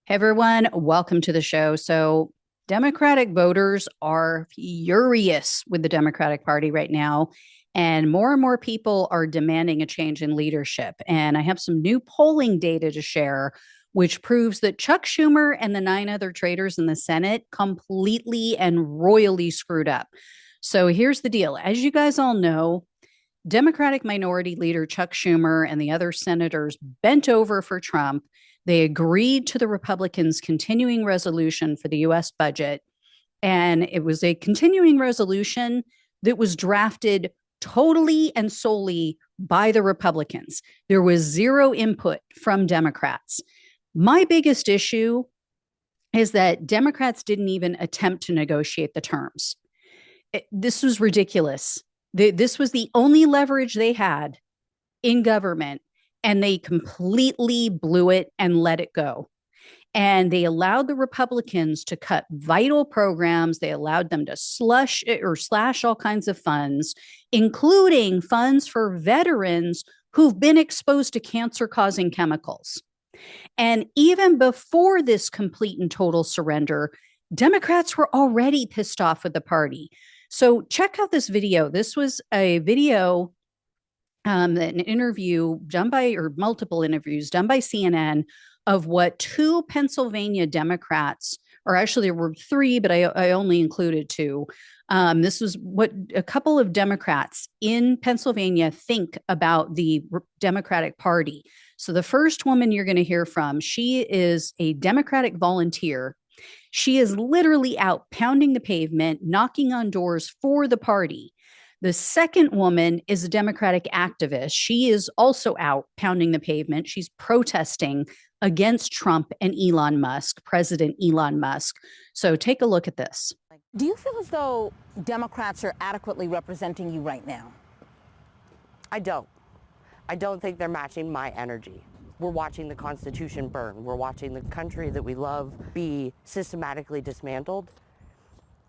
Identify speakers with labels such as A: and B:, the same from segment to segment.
A: Hey everyone, welcome to the show. So, Democratic voters are furious with the Democratic Party right now, and more people are demanding a change in leadership. And I have some new polling data to share, which proves that Chuck Schumer and the nine other traitors in the Senate completely and royally screwed up. So, here's the deal. As you guys all know, Democratic Minority Leader Chuck Schumer and the other senators bent over for Trump. They agreed to the Republicans' continuing resolution for the US budget. And it was a continuing resolution that was drafted totally and solely by the Republicans. There was zero input from Democrats. My biggest issue is that Democrats didn't even attempt to negotiate the terms. This was ridiculous. This was the only leverage they had in government, and they completely blew it and let it go. And they allowed the Republicans to cut vital programs. They allowed them to slash all kinds of funds, including funds for veterans who've been exposed to cancer causing chemicals. And even before this complete and total surrender, Democrats were already pissed off with the party. So check out this video. This was a video, an interview done by, or multiple interviews done by CNN of what two Pennsylvania Democrats, or actually there were three, but I only included two. This was what a couple of Democrats in Pennsylvania think about the Democratic Party. So the first woman you're going to hear from, she is a Democratic volunteer. She is literally out pounding the pavement, knocking on doors for the party. The second woman is a Democratic activist. She is also out pounding the pavement. She's protesting against Trump and Elon Musk, President Elon Musk. So take a look at this.
B: Do you feel as though Democrats are adequately representing you right now?
C: I don't. I don't think they're matching my energy. We're watching the Constitution burn. We're watching the country that we love be systematically dismantled,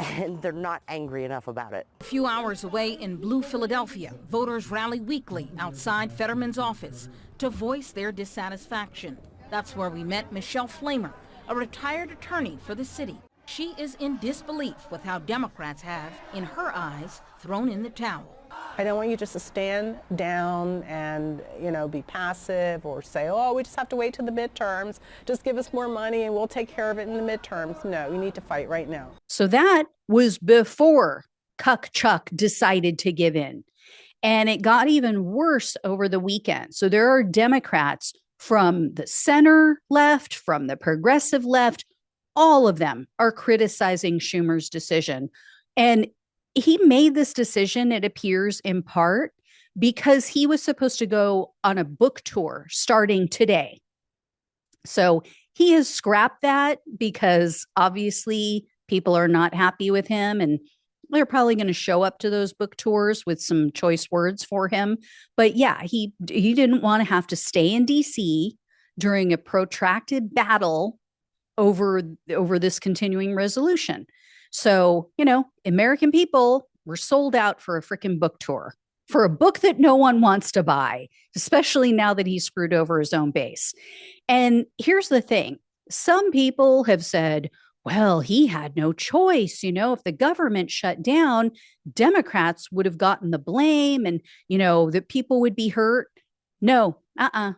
C: and they're not angry enough about it.
B: A few hours away in Blue Philadelphia, voters rally weekly outside Fetterman's office to voice their dissatisfaction. That's where we met Michelle Flamer, a retired attorney for the city. She is in disbelief with how Democrats have, in her eyes, thrown in the towel.
D: I don't want you just to stand down and, be passive or say, oh, we just have to wait till the midterms. Just give us more money and we'll take care of it in the midterms. No, you need to fight right now.
A: So that was before Cuck Chuck decided to give in. And it got even worse over the weekend. So there are Democrats from the center left, from the progressive left. All of them are criticizing Schumer's decision. And he made this decision, it appears, in part because he was supposed to go on a book tour starting today. So he has scrapped that because obviously people are not happy with him, and they're probably going to show up to those book tours with some choice words for him. But yeah, he didn't want to have to stay in DC during a protracted battle over this continuing resolution. So, American people were sold out for a freaking book tour, for a book that no one wants to buy, especially now that he screwed over his own base. And here's the thing. Some people have said, well, he had no choice. If the government shut down, Democrats would have gotten the blame and, that people would be hurt. No,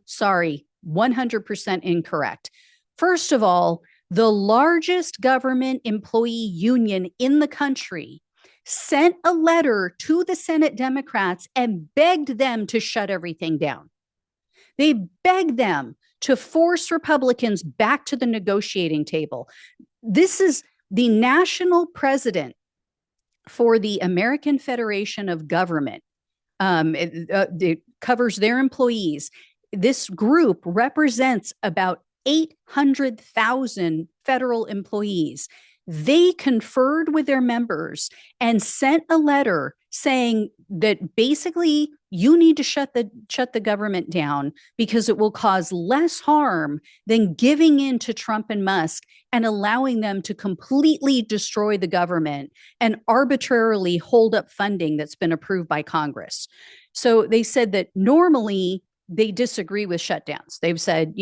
A: sorry, 100% incorrect. First of all, the largest government employee union in the country sent a letter to the Senate Democrats and begged them to shut everything down. They begged them to force Republicans back to the negotiating table. This is the national president for the American Federation of Government. It covers their employees. This group represents about 800,000 federal employees. They conferred with their members and sent a letter saying that basically you need to shut the government down because it will cause less harm than giving in to Trump and Musk and allowing them to completely destroy the government and arbitrarily hold up funding that's been approved by Congress. So they said that normally they disagree with shutdowns. They've said,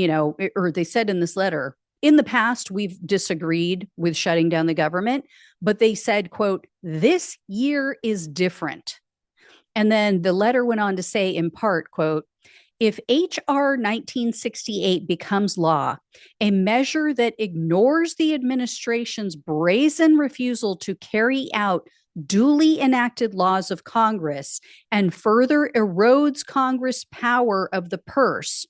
A: or they said in this letter, In the past, we've disagreed with shutting down the government, but they said, quote, this year is different. And then the letter went on to say, in part, quote, if H.R. 1968 becomes law, a measure that ignores the administration's brazen refusal to carry out duly enacted laws of Congress and further erodes Congress' power of the purse,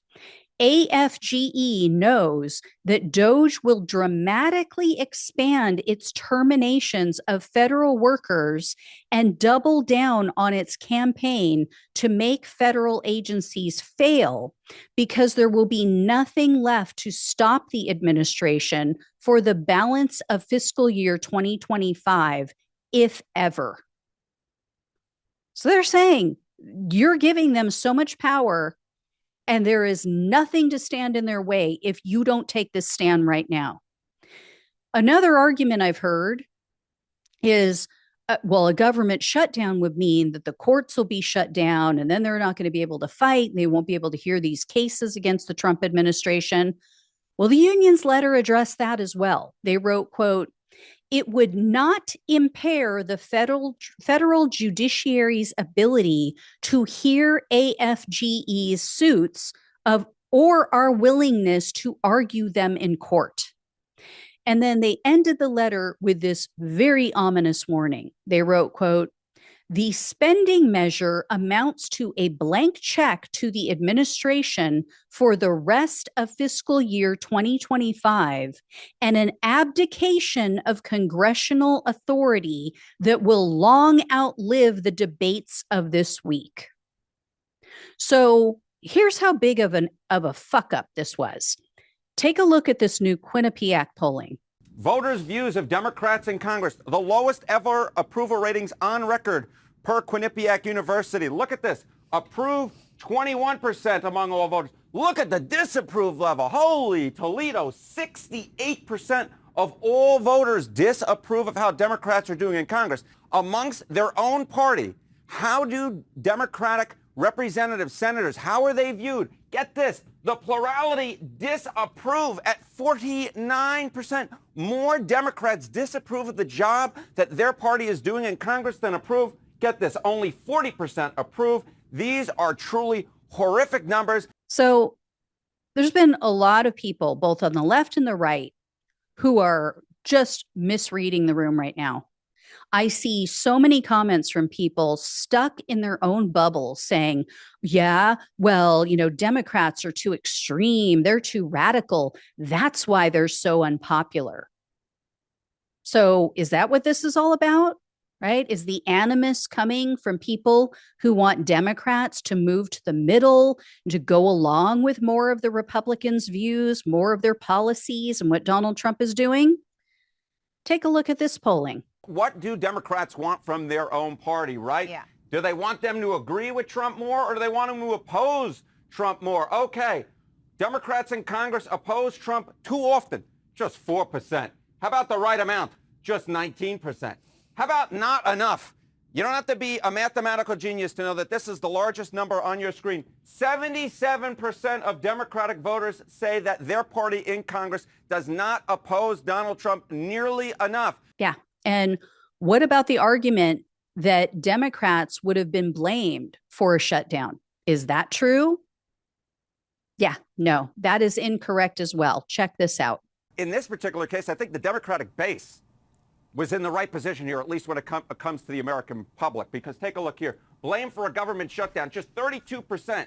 A: AFGE knows that DOGE will dramatically expand its terminations of federal workers and double down on its campaign to make federal agencies fail because there will be nothing left to stop the administration for the balance of fiscal year 2025, if ever. So they're saying you're giving them so much power, and there is nothing to stand in their way if you don't take this stand right now. Another argument I've heard is, well, a government shutdown would mean that the courts will be shut down and then they're not going to be able to fight. They won't be able to hear these cases against the Trump administration. Well, the union's letter addressed that as well. They wrote, quote, it would not impair the federal judiciary's ability to hear AFGE's suits or our willingness to argue them in court. And then they ended the letter with this very ominous warning. They wrote, quote, the spending measure amounts to a blank check to the administration for the rest of fiscal year 2025 and an abdication of congressional authority that will long outlive the debates of this week. So here's how big of a fuck up this was. Take a look at this new Quinnipiac polling.
E: Voters' views of Democrats in Congress, the lowest ever approval ratings on record per Quinnipiac University. Look at this. Approve 21% among all voters. Look at the disapprove level. Holy Toledo, 68% of all voters disapprove of how Democrats are doing in Congress. Amongst their own party, how do Democratic representatives, senators, how are they viewed? Get this. The plurality disapprove at 49%. More Democrats disapprove of the job that their party is doing in Congress than approve. Get this, only 40% approve. These are truly horrific numbers.
A: So there's been a lot of people, both on the left and the right, who are just misreading the room right now. I see so many comments from people stuck in their own bubble saying, yeah, well, Democrats are too extreme. They're too radical. That's why they're so unpopular. So is that what this is all about? Right? Is the animus coming from people who want Democrats to move to the middle, to go along with more of the Republicans' views, more of their policies and what Donald Trump is doing? Take a look at this polling.
E: What do Democrats want from their own party, right?
F: Yeah.
E: Do they want them to agree with Trump more, or do they want them to oppose Trump more? Okay, Democrats in Congress oppose Trump too often, just 4%. How about the right amount? Just 19%. How about not enough? You don't have to be a mathematical genius to know that this is the largest number on your screen. 77% of Democratic voters say that their party in Congress does not oppose Donald Trump nearly enough.
A: Yeah. And what about the argument that Democrats would have been blamed for a shutdown? Is that true? Yeah, no, that is incorrect as well. Check this out.
E: In this particular case, I think the Democratic base was in the right position here, at least when it comes to the American public. Because take a look here. Blame for a government shutdown. Just 32%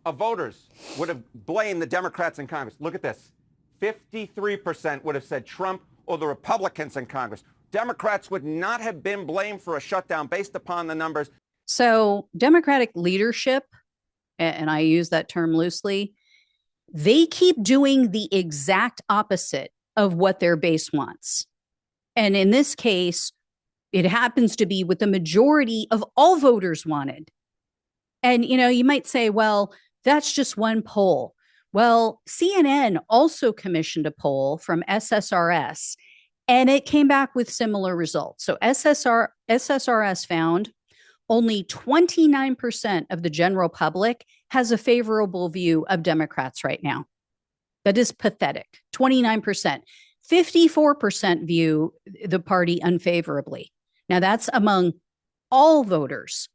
E: of voters would have blamed the Democrats in Congress. Look at this. 53% would have said Trump or the Republicans in Congress. Democrats would not have been blamed for a shutdown based upon the numbers.
A: So Democratic leadership, and I use that term loosely, they keep doing the exact opposite of what their base wants. And in this case, it happens to be what the majority of all voters wanted. And, you might say, well, that's just one poll. Well, CNN also commissioned a poll from SSRS, and it came back with similar results. So SSRS found only 29% of the general public has a favorable view of Democrats right now. That is pathetic. 29%. 54% view the party unfavorably. Now, that's among all voters.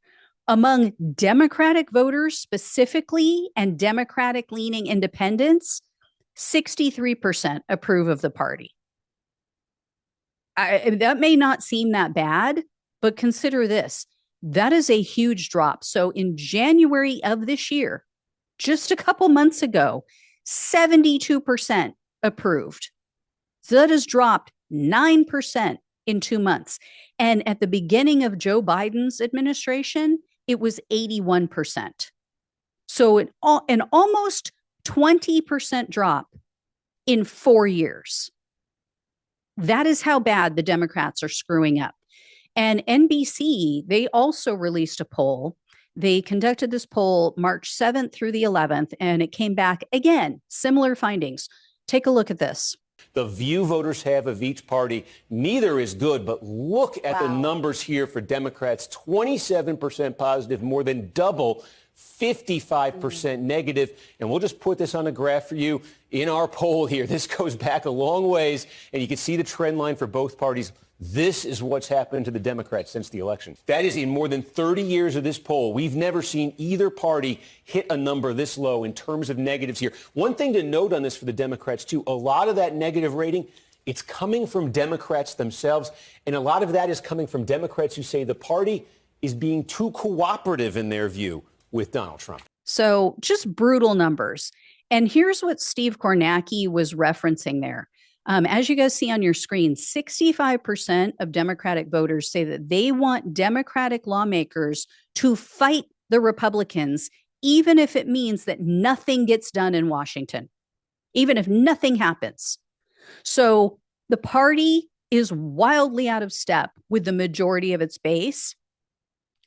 A: Among Democratic voters specifically and Democratic leaning independents, 63% approve of the party. That may not seem that bad, but consider this. That is a huge drop. So in January of this year, just a couple months ago, 72% approved. So that has dropped 9% in 2 months. And at the beginning of Joe Biden's administration, it was 81%. So an almost 20% drop in 4 years. That is how bad the Democrats are screwing up. And NBC, they also released a poll. They conducted this poll March 7th through the 11th, and it came back again, similar findings. Take a look at this.
F: The view voters have of each party, neither is good, but look at the numbers here for Democrats. 27% positive, more than double, 55% negative. And we'll just put this on a graph for you in our poll here. This goes back a long ways, and you can see the trend line for both parties. This is what's happened to the Democrats since the election. That is, in more than 30 years of this poll, we've never seen either party hit a number this low in terms of negatives here. One thing to note on this for the Democrats, too, a lot of that negative rating, it's coming from Democrats themselves, and a lot of that is coming from Democrats who say the party is being too cooperative in their view with Donald Trump.
A: So just brutal numbers. And here's what Steve Kornacki was referencing there. As you guys see on your screen, 65% of Democratic voters say that they want Democratic lawmakers to fight the Republicans, even if it means that nothing gets done in Washington, even if nothing happens. So the party is wildly out of step with the majority of its base,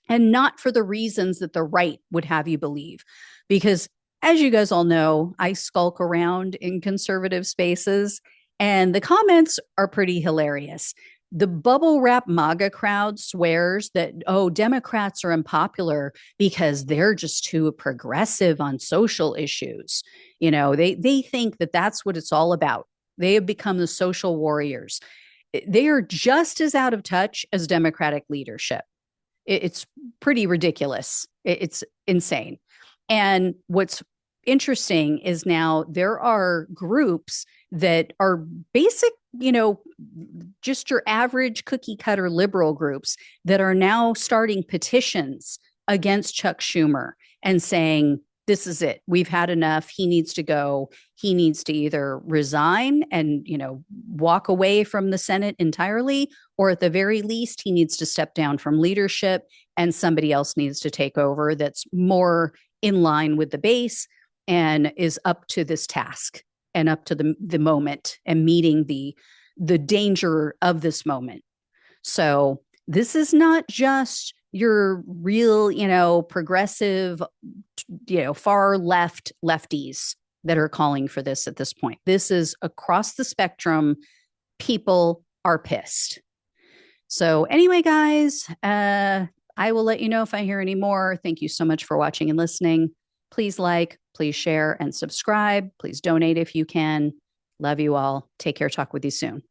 A: and not for the reasons that the right would have you believe. Because as you guys all know, I skulk around in conservative spaces, and the comments are pretty hilarious. The bubble wrap MAGA crowd swears that, oh, Democrats are unpopular because they're just too progressive on social issues. You know, they think that that's what it's all about. They have become the social warriors. They are just as out of touch as Democratic leadership. It's pretty ridiculous. It's insane. And what's interesting is now there are groups that are basic, just your average cookie cutter liberal groups that are now starting petitions against Chuck Schumer and saying, this is it. We've had enough. He needs to go. He needs to either resign and, walk away from the Senate entirely, or at the very least, he needs to step down from leadership and somebody else needs to take over that's more in line with the base and is up to this task and up to the moment and meeting the danger of this moment. So this is not just your real, progressive, far left lefties that are calling for this at this point. This is across the spectrum. People are pissed. So anyway, guys, I will let you know if I hear any more. Thank you so much for watching and listening. Please like, please share and subscribe. Please donate if you can. Love you all. Take care. Talk with you soon.